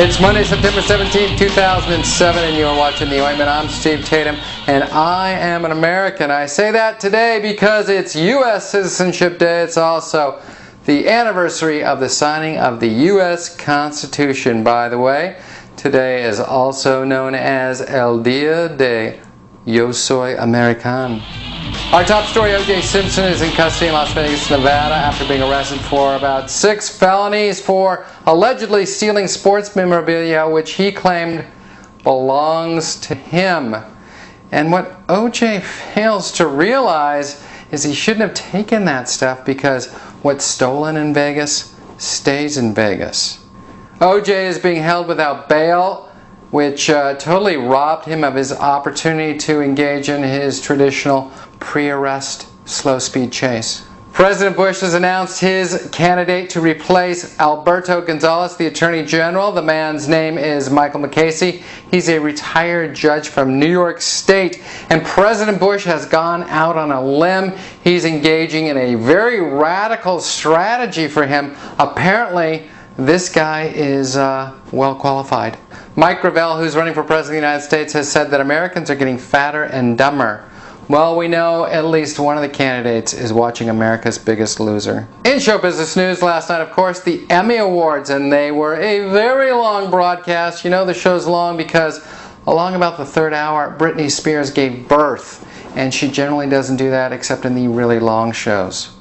It's Monday, September 17, 2007, and you're watching The Ointment. I'm Steve Tatham, and I am an American. I say that today because it's U.S. Citizenship Day. It's also the anniversary of the signing of the U.S. Constitution, by the way. Today is also known as El Dia de Yo Soy American. Our top story, O.J. Simpson is in custody in Las Vegas, Nevada after being arrested for about 6 felonies for allegedly stealing sports memorabilia which he claimed belongs to him. And what O.J. fails to realize is he shouldn't have taken that stuff because what's stolen in Vegas stays in Vegas. O.J. is being held without bail, which totally robbed him of his opportunity to engage in his traditional pre-arrest slow-speed chase. President Bush has announced his candidate to replace Alberto Gonzales, the Attorney General. The man's name is Michael McCain. He's a retired judge from New York State, and President Bush has gone out on a limb. He's engaging in a very radical strategy for him. Apparently, this guy is well qualified. Mike Gravel, who's running for President of the United States, has said that Americans are getting fatter and dumber. Well, we know at least one of the candidates is watching America's Biggest Loser. In show business news last night, of course, the Emmy Awards, and they were a very long broadcast. You know the show's long because along about the third hour, Britney Spears gave birth, and she generally doesn't do that except in the really long shows.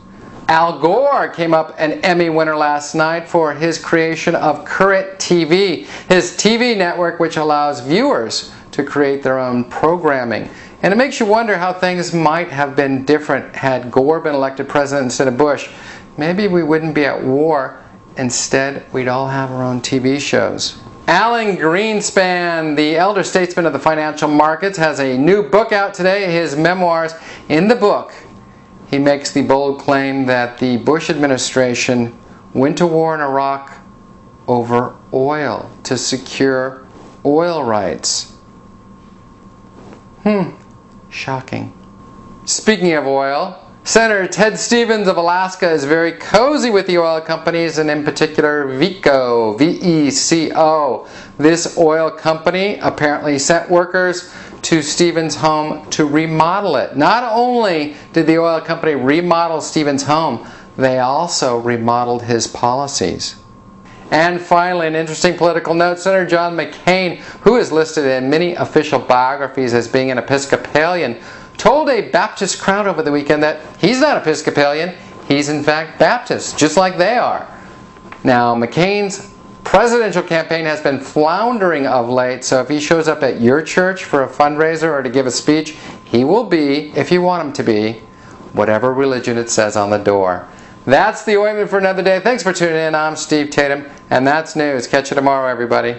Al Gore came up an Emmy winner last night for his creation of Current TV, his TV network which allows viewers to create their own programming. And it makes you wonder how things might have been different had Gore been elected president instead of Bush. Maybe we wouldn't be at war. Instead, we'd all have our own TV shows. Alan Greenspan, the elder statesman of the financial markets, has a new book out today, his memoirs. In the book, he makes the bold claim that the Bush administration went to war in Iraq over oil to secure oil rights. Shocking. Speaking of oil, Senator Ted Stevens of Alaska is very cozy with the oil companies, and in particular VECO, V-E-C-O. This oil company apparently sent workers to Stevens' home to remodel it. Not only did the oil company remodel Stevens' home, they also remodeled his policies. And finally, an interesting political note, Senator John McCain, who is listed in many official biographies as being an Episcopalian, told a Baptist crowd over the weekend that he's not Episcopalian, he's in fact Baptist, just like they are. Now, McCain's presidential campaign has been floundering of late, so if he shows up at your church for a fundraiser or to give a speech, he will be, if you want him to be, whatever religion it says on the door. That's the ointment for another day. Thanks for tuning in. I'm Steve Tatham, and that's news. Catch you tomorrow, everybody.